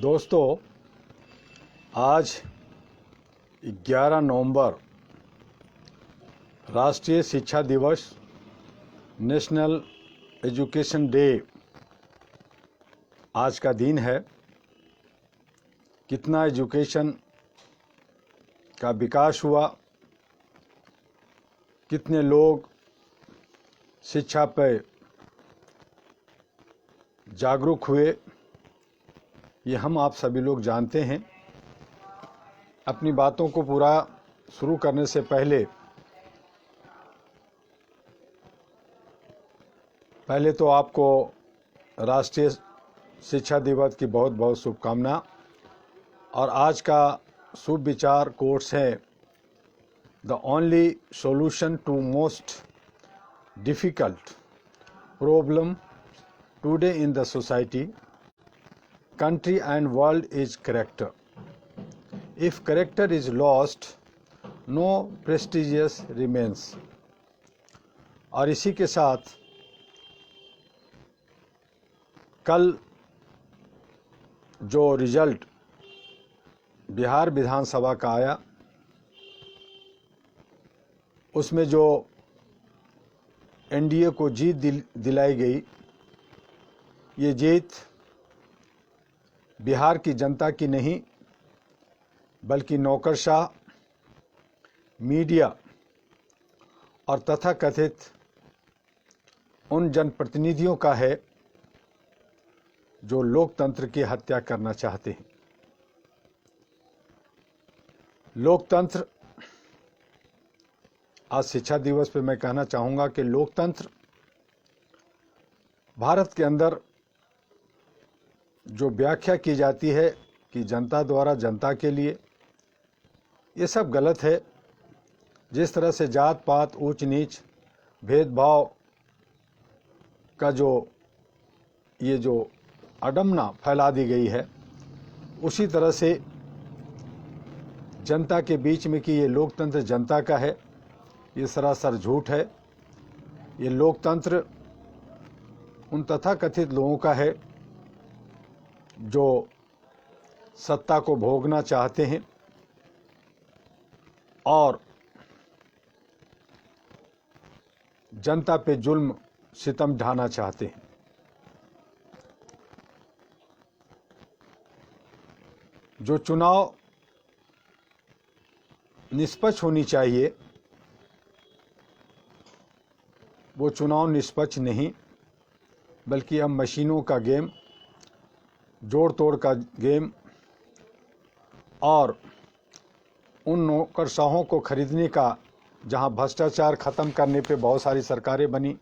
दोस्तों, आज 11 नवंबर राष्ट्रीय शिक्षा दिवस, नेशनल एजुकेशन डे आज का दिन है। कितना एजुकेशन का विकास हुआ, कितने लोग शिक्षा पर जागरूक हुए, ये हम आप सभी लोग जानते हैं। अपनी बातों को पूरा शुरू करने से पहले तो आपको राष्ट्रीय शिक्षा दिवस की बहुत बहुत शुभकामना। और आज का शुभ विचार कोट्स है, the only solution to most difficult problem today in the society, country and world is character. If character is lost, no prestigious remains. और इसी के साथ कल जो रिजल्ट बिहार विधानसभा का आया, उसमें जो एनडीए को जीत दिलाई गई, ये जीत बिहार की जनता की नहीं बल्कि नौकरशाह, मीडिया और तथाकथित उन जनप्रतिनिधियों का है जो लोकतंत्र की हत्या करना चाहते हैं। लोकतंत्र, आज शिक्षा दिवस पे मैं कहना चाहूँगा कि लोकतंत्र भारत के अंदर जो व्याख्या की जाती है कि जनता द्वारा जनता के लिए, ये सब गलत है। जिस तरह से जात पात, ऊंच नीच, भेदभाव का ये जो अडमना फैला दी गई है, उसी तरह से जनता के बीच में कि ये लोकतंत्र जनता का है, ये सरासर झूठ है। ये लोकतंत्र उन तथाकथित लोगों का है जो सत्ता को भोगना चाहते हैं और जनता पे जुल्म सितम ढाना चाहते हैं। जो चुनाव निष्पक्ष होनी चाहिए, वो चुनाव निष्पक्ष नहीं बल्कि अब मशीनों का गेम, जोड़ तोड़ का गेम और उन नौकरशाहों को खरीदने का, जहां भ्रष्टाचार ख़त्म करने पे बहुत सारी सरकारें बनी,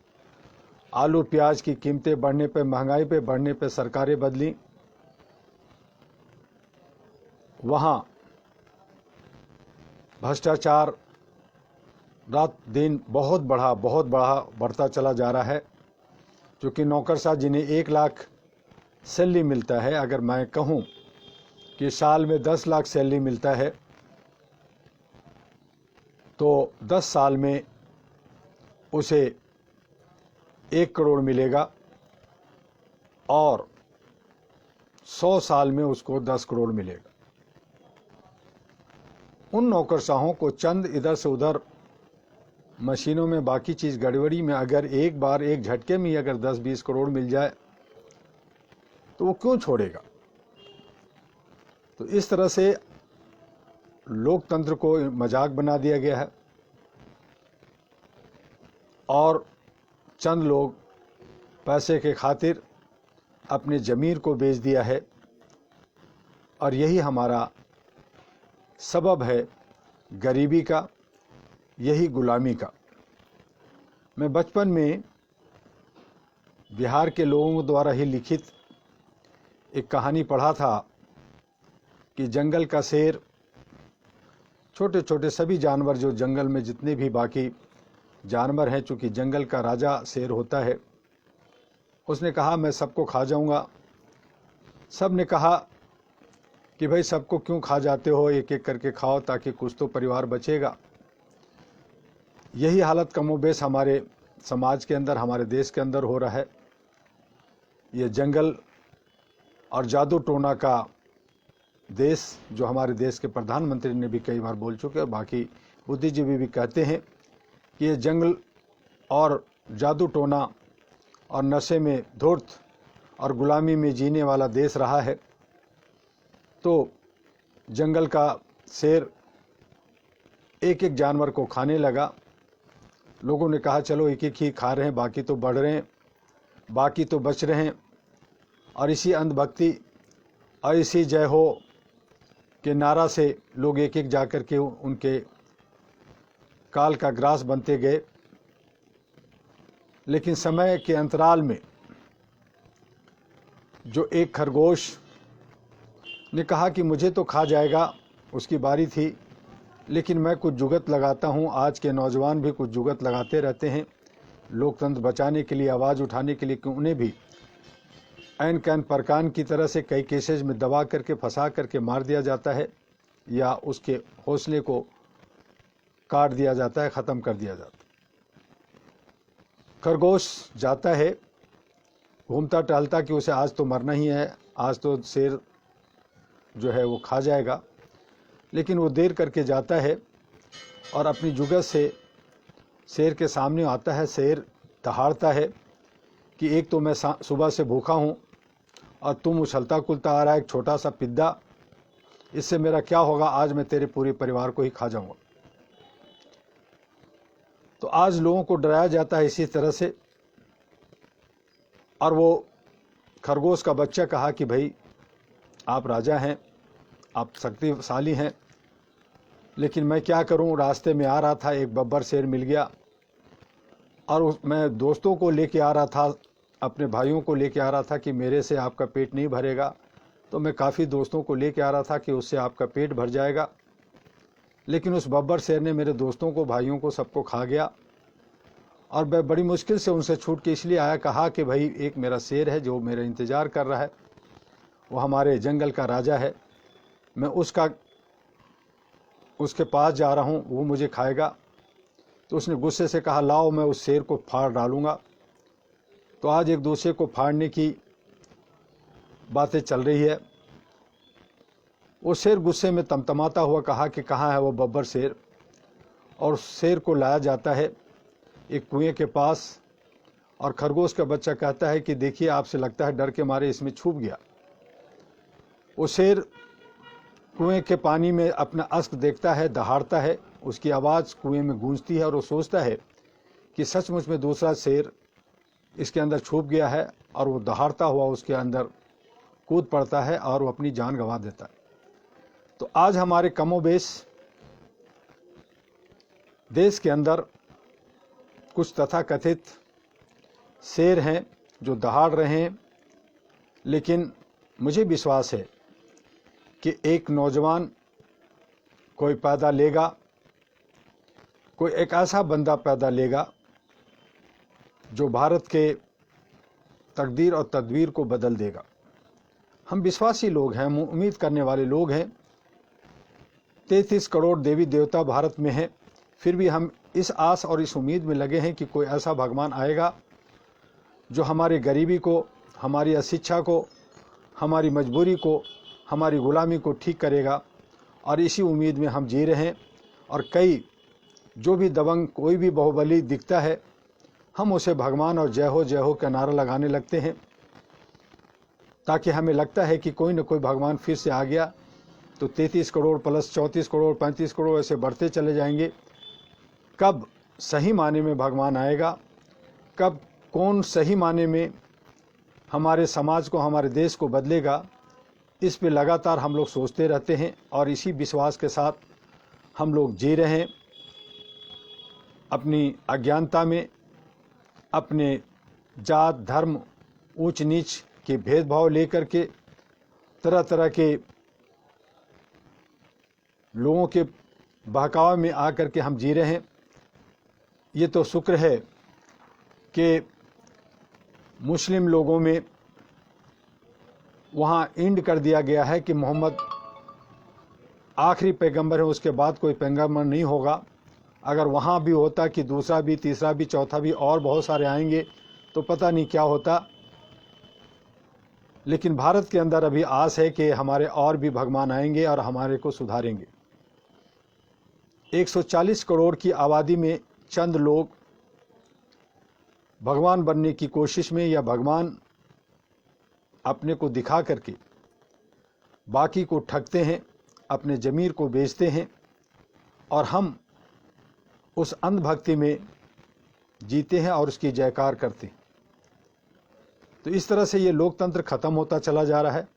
आलू प्याज की कीमतें बढ़ने पे, महंगाई पे बढ़ने पे सरकारें बदली, वहां भ्रष्टाचार रात दिन बहुत बढ़ता चला जा रहा है। क्योंकि नौकरशाह जिन्हें 1 लाख सैलरी मिलता है, अगर मैं कहूं कि साल में 10 लाख सैलरी मिलता है, तो 10 साल में उसे 1 करोड़ मिलेगा और 100 साल में उसको 10 करोड़ मिलेगा। उन नौकरशाहों को चंद इधर से उधर मशीनों में, बाकी चीज़ गड़बड़ी में, अगर एक बार एक झटके में अगर 10-20 करोड़ मिल जाए तो वो क्यों छोड़ेगा। तो इस तरह से लोकतंत्र को मजाक बना दिया गया है और चंद लोग पैसे के खातिर अपने ज़मीर को बेच दिया है। और यही हमारा सबब है गरीबी का, यही गुलामी का। मैं बचपन में बिहार के लोगों द्वारा ही लिखित एक कहानी पढ़ा था कि जंगल का शेर, छोटे छोटे सभी जानवर जो जंगल में जितने भी बाकी जानवर हैं, चूँकि जंगल का राजा शेर होता है, उसने कहा मैं सबको खा जाऊंगा। सब ने कहा कि भाई सबको क्यों खा जाते हो, एक एक करके खाओ ताकि कुछ तो परिवार बचेगा। यही हालत कमोबेश हमारे समाज के अंदर, हमारे देश के अंदर हो रहा है। ये जंगल और जादू टोना का देश, जो हमारे देश के प्रधानमंत्री ने भी कई बार बोल चुके हैं, बाकी बुद्धिजीवी भी कहते हैं कि ये जंगल और जादू टोना और नशे में धूर्त और गुलामी में जीने वाला देश रहा है। तो जंगल का शेर एक एक जानवर को खाने लगा। लोगों ने कहा चलो एक एक ही खा रहे हैं, बाकी तो बढ़ रहे हैं, बाकी तो बच रहे हैं। और इसी अंधभक्ति और इसी जय हो के नारा से लोग एक एक जाकर के उनके काल का ग्रास बनते गए। लेकिन समय के अंतराल में जो एक खरगोश ने कहा कि मुझे तो खा जाएगा, उसकी बारी थी, लेकिन मैं कुछ जुगत लगाता हूँ। आज के नौजवान भी कुछ जुगत लगाते रहते हैं लोकतंत्र बचाने के लिए, आवाज़ उठाने के लिए, कि उन्हें भी ऐन कैन परकान की तरह से कई केसेज में दबा करके फंसा करके मार दिया जाता है या उसके हौसले को काट दिया जाता है, ख़त्म कर दिया जाता है। खरगोश जाता है घूमता टहलता कि उसे आज तो मरना ही है, आज तो शेर जो है वो खा जाएगा। लेकिन वो देर करके जाता है और अपनी जुगत से शेर के सामने आता है। शेर दहाड़ता है कि एक तो मैं सुबह से भूखा हूँ और तुम उछलता कुलता आ रहा है, एक छोटा सा पिद्दा, इससे मेरा क्या होगा, आज मैं तेरे पूरे परिवार को ही खा जाऊंगा। तो आज लोगों को डराया जाता है इसी तरह से। और वो खरगोश का बच्चा कहा कि भाई आप राजा हैं, आप शक्तिशाली हैं, लेकिन मैं क्या करूं, रास्ते में आ रहा था एक बब्बर शेर मिल गया और मैं दोस्तों को लेके आ रहा था, अपने भाइयों को लेके आ रहा था कि मेरे से आपका पेट नहीं भरेगा। तो मैं काफ़ी दोस्तों को लेके आ रहा था कि उससे आपका पेट भर जाएगा। लेकिन उस बब्बर शेर ने मेरे दोस्तों को, भाइयों को, सबको खा गया और मैं बड़ी मुश्किल से उनसे छूट के इसलिए आया। कहा कि भाई एक मेरा शेर है जो मेरा इंतज़ार कर रहा है, वो हमारे जंगल का राजा है, मैं उसके पास जा रहा हूँ, वो मुझे खाएगा। तो उसने गुस्से से कहा लाओ मैं उस शेर को फाड़ डालूँगा। तो आज एक दूसरे को फाड़ने की बातें चल रही है। वो शेर गुस्से में तमतमाता हुआ कहा कि कहाँ है वो बब्बर शेर, और शेर को लाया जाता है एक कुएं के पास। और खरगोश का बच्चा कहता है कि देखिए आपसे लगता है डर के मारे इसमें छुप गया। वो शेर कुएं के पानी में अपना अस्क देखता है, दहाड़ता है, उसकी आवाज़ कुएं में गूंजती है और वो सोचता है कि सचमुच में दूसरा शेर इसके अंदर छुप गया है। और वो दहाड़ता हुआ उसके अंदर कूद पड़ता है और वो अपनी जान गंवा देता है। तो आज हमारे कमोबेश देश के अंदर कुछ तथाकथित शेर हैं जो दहाड़ रहे हैं। लेकिन मुझे विश्वास है कि एक नौजवान कोई पैदा लेगा, कोई एक ऐसा बंदा पैदा लेगा जो भारत के तकदीर और तदबीर को बदल देगा। हम विश्वासी लोग हैं, हम उम्मीद करने वाले लोग हैं। 33 करोड़ देवी देवता भारत में हैं, फिर भी हम इस आस और इस उम्मीद में लगे हैं कि कोई ऐसा भगवान आएगा जो हमारी गरीबी को, हमारी अशिक्षा को, हमारी मजबूरी को, हमारी गुलामी को ठीक करेगा। और इसी उम्मीद में हम जी रहे हैं। और कई जो भी दबंग, कोई भी बाहुबली दिखता है, हम उसे भगवान और जय हो का नारा लगाने लगते हैं, ताकि हमें लगता है कि कोई न कोई भगवान फिर से आ गया। तो 33 करोड़ प्लस 34 करोड़ 35 करोड़ ऐसे बढ़ते चले जाएंगे। कब सही माने में भगवान आएगा, कब कौन सही माने में हमारे समाज को, हमारे देश को बदलेगा, इस पे लगातार हम लोग सोचते रहते हैं। और इसी विश्वास के साथ हम लोग जी रहे हैं, अपनी अज्ञानता में, अपने जात धर्म ऊंच नीच के भेदभाव लेकर के, तरह तरह के लोगों के बहकावे में आकर के हम जी रहे हैं। ये तो शुक्र है कि मुस्लिम लोगों में वहाँ इंड कर दिया गया है कि मोहम्मद आखिरी पैगंबर है, उसके बाद कोई पैगंबर नहीं होगा। अगर वहाँ भी होता कि दूसरा भी, तीसरा भी, चौथा भी और बहुत सारे आएंगे तो पता नहीं क्या होता। लेकिन भारत के अंदर अभी आस है कि हमारे और भी भगवान आएंगे और हमारे को सुधारेंगे। 140 करोड़ की आबादी में चंद लोग भगवान बनने की कोशिश में या भगवान अपने को दिखा करके बाकी को ठगते हैं, अपने ज़मीर को बेचते हैं और हम उस अंधभक्ति में जीते हैं और उसकी जयकार करते हैं। तो इस तरह से ये लोकतंत्र ख़त्म होता चला जा रहा है।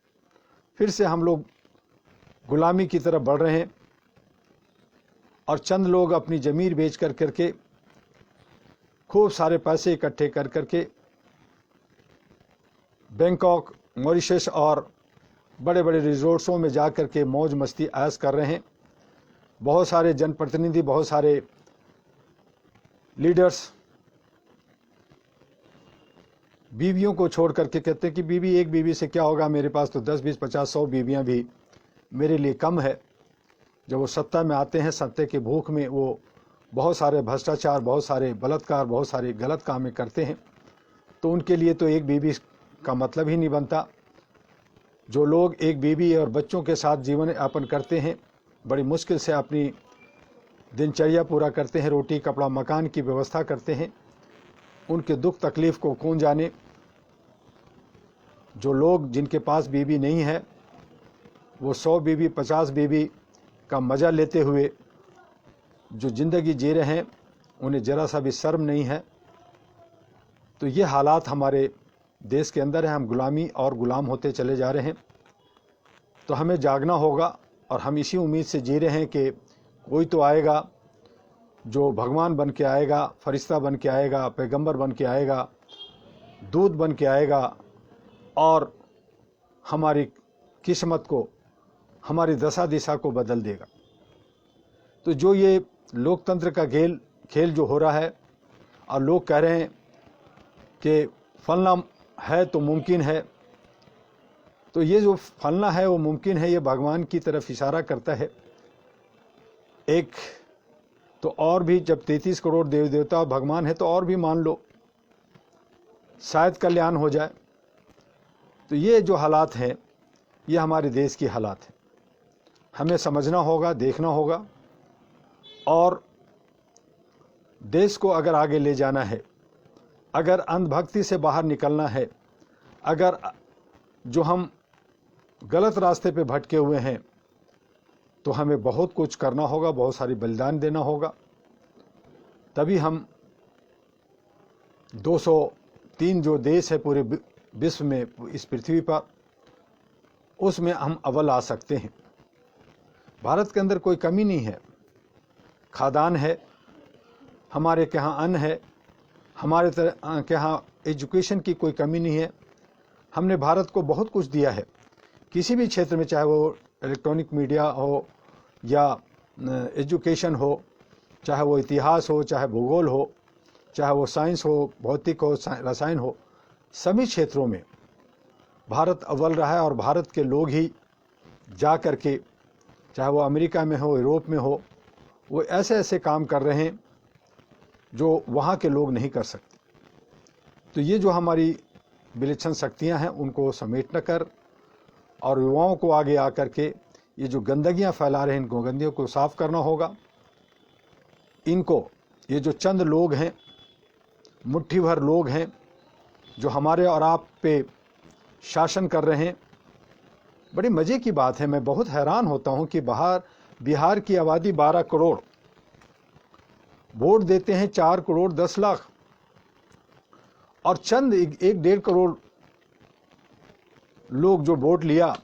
फिर से हम लोग गुलामी की तरफ बढ़ रहे हैं और चंद लोग अपनी ज़मीर बेच कर करके खूब सारे पैसे इकट्ठे कर करके बैंकॉक, मॉरिशस और बड़े बड़े रिजोर्ट्सों में जा कर के मौज मस्ती ऐश कर रहे हैं। बहुत सारे जनप्रतिनिधि, बहुत सारे लीडर्स बीवियों को छोड़ करके कहते हैं कि बीवी, एक बीवी से क्या होगा, मेरे पास तो 10, 20, 50, 100 बीवियां भी मेरे लिए कम है। जब वो सत्ता में आते हैं, सत्ता की भूख में वो बहुत सारे भ्रष्टाचार, बहुत सारे बलात्कार, बहुत सारे गलत कामें करते हैं, तो उनके लिए तो एक बीवी का मतलब ही नहीं बनता। जो लोग एक बीवी और बच्चों के साथ जीवन यापन करते हैं, बड़ी मुश्किल से अपनी दिनचर्या पूरा करते हैं, रोटी कपड़ा मकान की व्यवस्था करते हैं, उनके दुख तकलीफ़ को कौन जाने। जो लोग जिनके पास बीवी नहीं है वो 100 बीवी, 50 बीवी का मज़ा लेते हुए जो ज़िंदगी जी रहे हैं, उन्हें ज़रा सा भी शर्म नहीं है। तो ये हालात हमारे देश के अंदर है। हम गुलामी और गुलाम होते चले जा रहे हैं। तो हमें जागना होगा और हम इसी उम्मीद से जी रहे हैं कि कोई तो आएगा जो भगवान बन के आएगा, फरिश्ता बन के आएगा, पैगंबर बन के आएगा, दूत बन के आएगा और हमारी किस्मत को, हमारी दशा दिशा को बदल देगा। तो जो ये लोकतंत्र का खेल जो हो रहा है और लोग कह रहे हैं कि फलना है तो मुमकिन है, तो ये जो फलना है वो मुमकिन है, ये भगवान की तरफ इशारा करता है। एक तो और भी जब 33 करोड़ देवी देवता भगवान है तो और भी मान लो, शायद कल्याण हो जाए। तो ये जो हालात हैं ये हमारे देश की हालात है। हमें समझना होगा, देखना होगा और देश को अगर आगे ले जाना है, अगर अंधभक्ति से बाहर निकलना है, अगर जो हम गलत रास्ते पे भटके हुए हैं, तो हमें बहुत कुछ करना होगा, बहुत सारी बलिदान देना होगा। तभी हम 203 जो देश है पूरे विश्व में, इस पृथ्वी पर, उसमें हम अव्वल आ सकते हैं। भारत के अंदर कोई कमी नहीं है, खादान है, हमारे के यहाँ अन्न है, हमारे के यहाँ एजुकेशन की कोई कमी नहीं है। हमने भारत को बहुत कुछ दिया है किसी भी क्षेत्र में, चाहे वो इलेक्ट्रॉनिक मीडिया हो या एजुकेशन हो, चाहे वो इतिहास हो, चाहे भूगोल हो, चाहे वो साइंस हो, भौतिक हो, रसायन हो, सभी क्षेत्रों में भारत अव्वल रहा है। और भारत के लोग ही जा कर के, चाहे वो अमेरिका में हो, यूरोप में हो, वो ऐसे ऐसे काम कर रहे हैं जो वहाँ के लोग नहीं कर सकते। तो ये जो हमारी विलक्षण शक्तियाँ हैं उनको समेटना कर और युवाओं को आगे आकर के ये जो गंदगियाँ फैला रहे हैं, इनको गंदगियों को साफ करना होगा। इनको, ये जो चंद लोग हैं, मुट्ठी भर लोग हैं जो हमारे और आप पे शासन कर रहे हैं। बड़ी मज़े की बात है, मैं बहुत हैरान होता हूँ कि बिहार की आबादी 12 करोड़, वोट देते हैं 4 करोड़ 10 लाख, और चंद 1-1.5 करोड़ लोग जो वोट लिया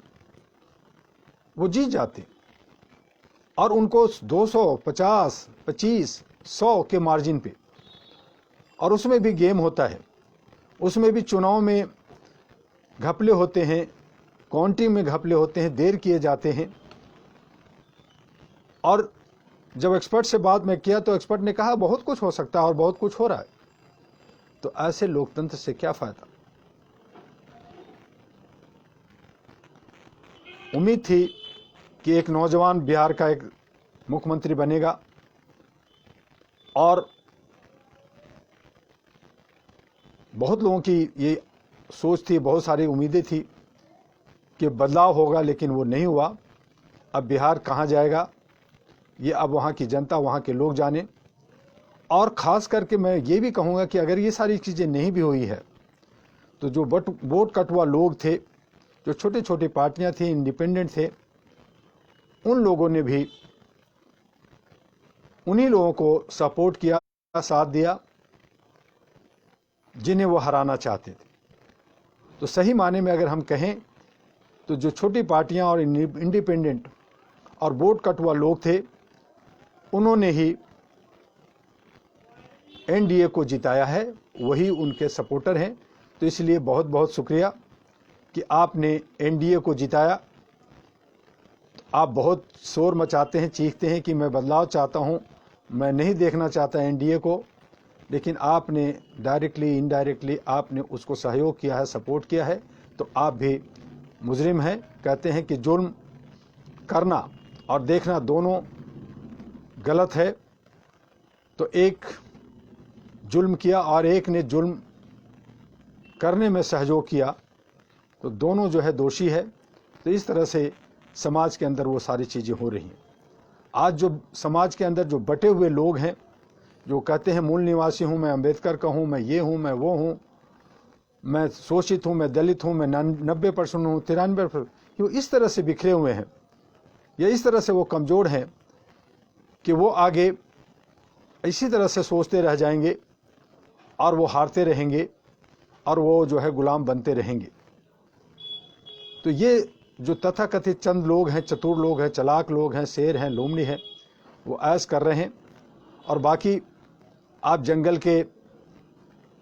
वो जीत जाते, और उनको 250, 25, 100 के मार्जिन पे। और उसमें भी गेम होता है, उसमें भी चुनाव में घपले होते हैं, काउंटिंग में घपले होते हैं, देर किए जाते हैं। और जब एक्सपर्ट से बात मैं किया तो एक्सपर्ट ने कहा बहुत कुछ हो सकता है और बहुत कुछ हो रहा है। तो ऐसे लोकतंत्र से क्या फायदा। उम्मीद थी कि एक नौजवान बिहार का एक मुख्यमंत्री बनेगा, और बहुत लोगों की ये सोच थी, बहुत सारी उम्मीदें थी कि बदलाव होगा, लेकिन वो नहीं हुआ। अब बिहार कहाँ जाएगा ये अब वहाँ की जनता, वहाँ के लोग जाने। और ख़ास करके मैं ये भी कहूँगा कि अगर ये सारी चीज़ें नहीं भी हुई है तो जो वोट कटुआ लोग थे, जो छोटी छोटी पार्टियां थी, इंडिपेंडेंट थे, उन लोगों ने भी उन्हीं लोगों को सपोर्ट किया, साथ दिया जिन्हें वो हराना चाहते थे। तो सही माने में अगर हम कहें तो जो छोटी पार्टियां और इंडिपेंडेंट और वोट कटुआ लोग थे, उन्होंने ही एनडीए को जिताया है, वही उनके सपोर्टर हैं। तो इसलिए बहुत बहुत शुक्रिया कि आपने एनडीए को जिताया। आप बहुत शोर मचाते हैं, चीखते हैं कि मैं बदलाव चाहता हूं, मैं नहीं देखना चाहता एनडीए को, लेकिन आपने डायरेक्टली इनडायरेक्टली आपने उसको सहयोग किया है, सपोर्ट किया है। तो आप भी मुजरिम हैं। कहते हैं कि जुल्म करना और देखना दोनों गलत है। तो एक जुल्म किया और एक ने जुल्म करने में सहयोग किया, तो दोनों जो है दोषी है। तो इस तरह से समाज के अंदर वो सारी चीज़ें हो रही हैं। आज जो समाज के अंदर जो बटे हुए लोग हैं, जो कहते हैं मूल निवासी हूँ, मैं अम्बेडकर का हूँ, मैं ये हूँ, मैं वो हूँ, मैं शोषित हूँ, मैं दलित हूँ, मैं 90% हूँ, 93%, वो इस तरह से बिखरे हुए हैं या इस तरह से वो कमज़ोर हैं कि वो आगे इसी तरह से सोचते रह जाएंगे और वो हारते रहेंगे और वो जो है गुलाम बनते रहेंगे। तो ये जो तथाकथित चंद लोग हैं, चतुर लोग हैं, चालाक लोग हैं, शेर हैं, लोमड़ी हैं, वो ऐश कर रहे हैं। और बाकी आप जंगल के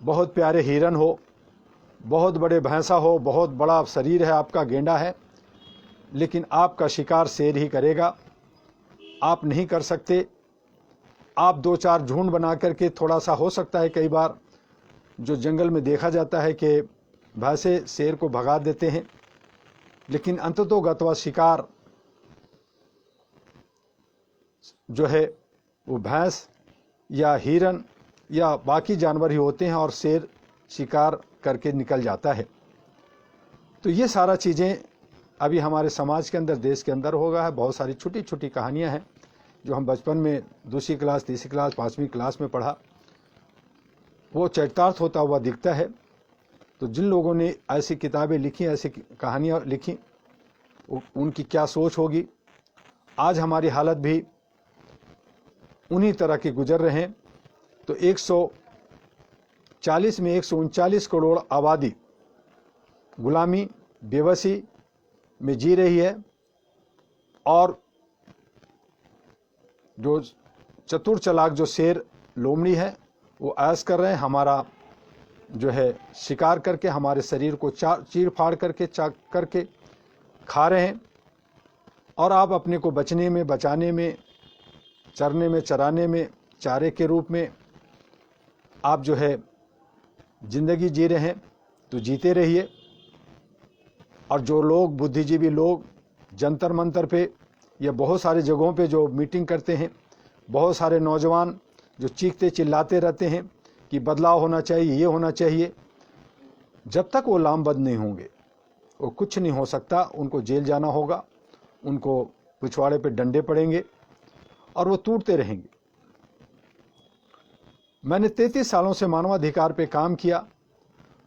बहुत प्यारे हिरन हो, बहुत बड़े भैंसा हो, बहुत बड़ा शरीर है आपका, गेंडा है, लेकिन आपका शिकार शेर ही करेगा, आप नहीं कर सकते। आप दो चार झुंड बना करके, थोड़ा सा हो सकता है कई बार जो जंगल में देखा जाता है कि भैंसे शेर को भगा देते हैं, लेकिन अंततोगत्वा शिकार जो है वो भैंस या हिरन या बाकी जानवर ही होते हैं और शेर शिकार करके निकल जाता है। तो ये सारा चीज़ें अभी हमारे समाज के अंदर, देश के अंदर हो गया है। बहुत सारी छोटी छोटी कहानियां हैं जो हम बचपन में 2वीं क्लास, 3वीं क्लास, 5वीं क्लास में पढ़ा, वो चरितार्थ होता हुआ दिखता है। तो जिन लोगों ने ऐसी किताबें लिखी, ऐसी कहानियाँ लिखी, उनकी क्या सोच होगी। आज हमारी हालत भी उन्हीं तरह के गुजर रहे हैं। तो 140 में 139 करोड़ आबादी गुलामी, बेबसी में जी रही है और जो चतुर चालाक जो शेर लोमड़ी है वो ऐश कर रहे हैं, हमारा जो है शिकार करके हमारे शरीर को चीर फाड़ करके, चाक करके खा रहे हैं। और आप अपने को बचने में, बचाने में, चरने में, चराने में, चारे के रूप में आप जो है जिंदगी जी रहे हैं। तो जीते रहिए। और जो लोग, बुद्धिजीवी लोग जंतर मंतर पे या बहुत सारी जगहों पे जो मीटिंग करते हैं, बहुत सारे नौजवान जो चीखते चिल्लाते रहते हैं कि बदलाव होना चाहिए, ये होना चाहिए, जब तक वो लामबंद नहीं होंगे वो कुछ नहीं हो सकता। उनको जेल जाना होगा, उनको पिछवाड़े पे डंडे पड़ेंगे और वो टूटते रहेंगे। मैंने 33 सालों से मानवाधिकार पे काम किया,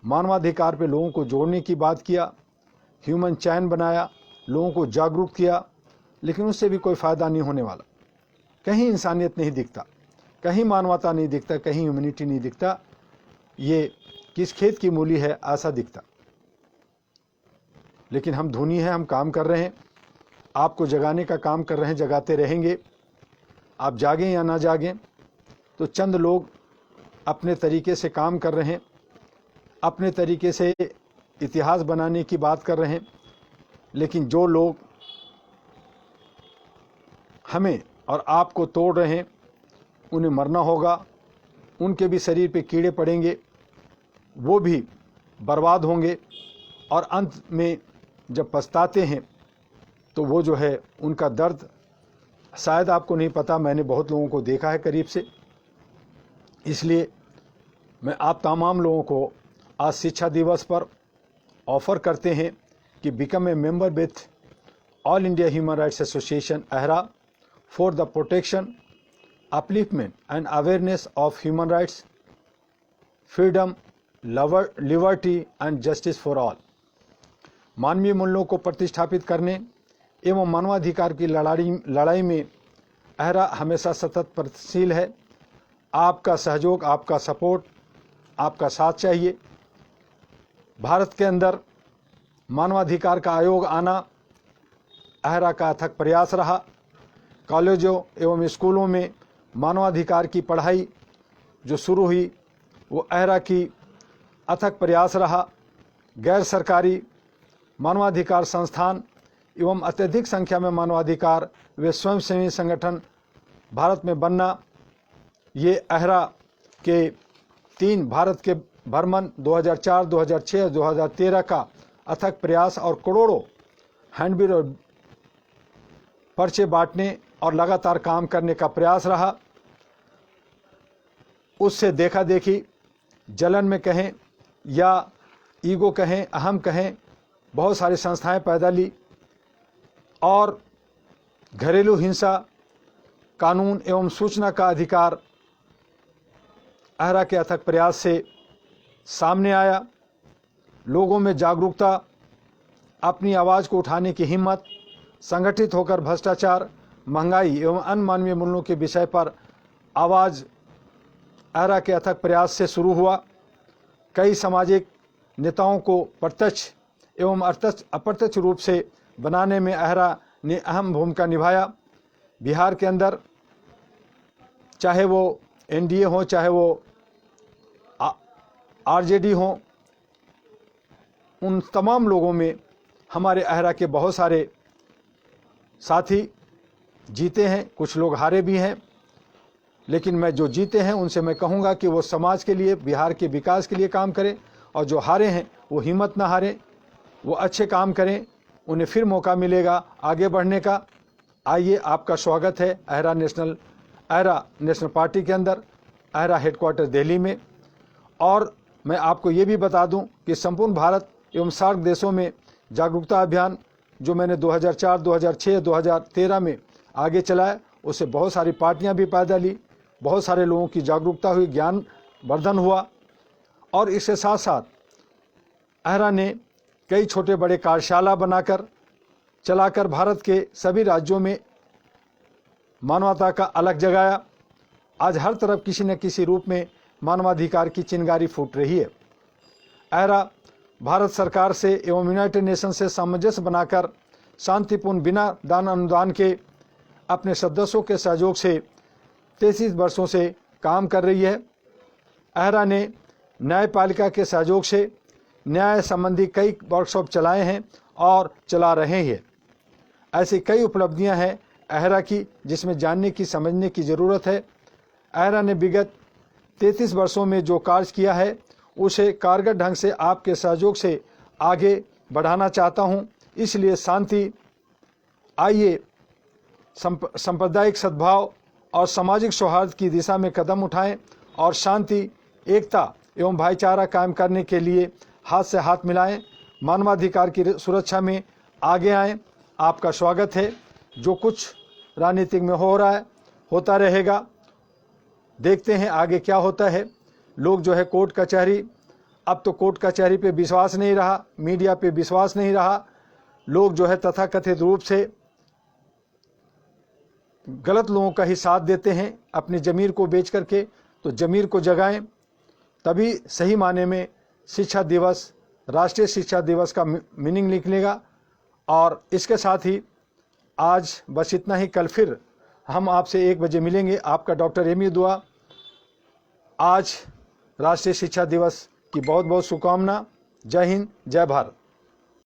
मानवाधिकार पे लोगों को जोड़ने की बात किया, ह्यूमन चैन बनाया, लोगों को जागरूक किया, लेकिन उससे भी कोई फ़ायदा नहीं होने वाला। कहीं इंसानियत नहीं दिखता, कहीं मानवता नहीं दिखता, कहीं ह्यूमैनिटी नहीं दिखता। ये किस खेत की मूली है ऐसा दिखता। लेकिन हम धुनी है, हम काम कर रहे हैं, आपको जगाने का काम कर रहे हैं, जगाते रहेंगे। आप जागें या ना जागें, तो चंद लोग अपने तरीके से काम कर रहे हैं, अपने तरीके से इतिहास बनाने की बात कर रहे हैं। लेकिन जो लोग हमें और आपको तोड़ रहे हैं, उन्हें मरना होगा, उनके भी शरीर पे कीड़े पड़ेंगे, वो भी बर्बाद होंगे। और अंत में जब पछताते हैं तो वो जो है उनका दर्द शायद आपको नहीं पता। मैंने बहुत लोगों को देखा है करीब से। इसलिए मैं आप तमाम लोगों को आज शिक्षा दिवस पर ऑफ़र करते हैं कि become a member with All India Human Rights Association (AHRA) for the protection, upliftment and awareness of human rights, freedom, liberty and justice for all। मानवीय मूल्यों को प्रतिष्ठापित करने एवं मानवाधिकार की लड़ाई में AHRA हमेशा सतत प्रयत्नशील है। आपका सहयोग, आपका सपोर्ट, आपका साथ चाहिए। भारत के अंदर मानवाधिकार का आयोग आना AHRA का अथक प्रयास रहा। कॉलेजों एवं स्कूलों में मानवाधिकार की पढ़ाई जो शुरू हुई वो AHRA की अथक प्रयास रहा। गैर सरकारी मानवाधिकार संस्थान एवं अत्यधिक संख्या में मानवाधिकार वे स्वयंसेवी संगठन भारत में बनना, ये AHRA के 3 भारत के भ्रमण 2004, 2006, 2013 का अथक प्रयास और करोड़ों हैंडबिल और पर्चे बांटने और लगातार काम करने का प्रयास रहा। उससे देखा देखी, जलन में कहें या ईगो कहें, अहम कहें, बहुत सारी संस्थाएं पैदा ली और घरेलू हिंसा, कानून एवं सूचना का अधिकार AHRA के अथक प्रयास से सामने आया। लोगों में जागरूकता, अपनी आवाज़ को उठाने की हिम्मत, संगठित होकर भ्रष्टाचार, महंगाई एवं अन्य मानवीय मूल्यों के विषय पर आवाज़ AHRA के अथक प्रयास से शुरू हुआ। कई सामाजिक नेताओं को प्रत्यक्ष एवं अप्रत्यक्ष रूप से बनाने में AHRA ने अहम भूमिका निभाया। बिहार के अंदर चाहे वो NDA हो, चाहे वो RJD हो, उन तमाम लोगों में हमारे AHRA के बहुत सारे साथी जीते हैं, कुछ लोग हारे भी हैं। लेकिन मैं जो जीते हैं उनसे मैं कहूँगा कि वो समाज के लिए, बिहार के विकास के लिए काम करें, और जो हारे हैं वो हिम्मत ना हारें, वो अच्छे काम करें, उन्हें फिर मौका मिलेगा आगे बढ़ने का। आइए, आपका स्वागत है AHRA नेशनल पार्टी के अंदर, AHRA हेडक्वार्टर दिल्ली में। और मैं आपको ये भी बता दूं कि संपूर्ण भारत एवं सार्क देशों में जागरूकता अभियान जो मैंने 2004, 2006, 2013 में आगे चलाया, उससे बहुत सारी पार्टियां भी पैदा ली, बहुत सारे लोगों की जागरूकता हुई, ज्ञान वर्धन हुआ। और इसके साथ साथ AHRA ने कई छोटे बड़े कार्यशाला बनाकर चलाकर भारत के सभी राज्यों में मानवता का अलग जगाया। आज हर तरफ किसी न किसी रूप में मानवाधिकार की चिंगारी फूट रही है। AHRA भारत सरकार से एवं यूनाइटेड नेशन से सामंजस्य बनाकर शांतिपूर्ण बिना दान अनुदान के अपने सदस्यों के सहयोग से 33 वर्षों से काम कर रही है। AHRA ने न्यायपालिका के सहयोग से न्याय संबंधी कई वर्कशॉप चलाए हैं और चला रहे हैं। ऐसी कई उपलब्धियां हैं AHRA की जिसमें जानने की, समझने की ज़रूरत है। AHRA ने विगत 33 वर्षों में जो कार्य किया है उसे कारगर ढंग से आपके सहयोग से आगे बढ़ाना चाहता हूं। इसलिए शांति, आइए सांप्रदायिक सद्भाव और सामाजिक सौहार्द की दिशा में कदम उठाएं और शांति, एकता एवं भाईचारा कायम करने के लिए हाथ से हाथ मिलाएं, मानवाधिकार की सुरक्षा में आगे आएं। आपका स्वागत है। जो कुछ राजनीतिक में हो रहा है होता रहेगा, देखते हैं आगे क्या होता है। लोग जो है कोर्ट कचहरी, अब तो कोर्ट कचहरी पे विश्वास नहीं रहा, मीडिया पे विश्वास नहीं रहा। लोग जो है तथाकथित रूप से गलत लोगों का ही साथ देते हैं अपनी ज़मीर को बेच करके। तो ज़मीर को जगाएं, तभी सही माने में शिक्षा दिवस, राष्ट्रीय शिक्षा दिवस का मीनिंग निकलेगा। और इसके साथ ही आज बस इतना ही। कल फिर हम आपसे 1 बजे मिलेंगे। आपका डॉक्टर MU दुआ। आज राष्ट्रीय शिक्षा दिवस की बहुत बहुत शुभकामना। जय हिंद, जय भारत।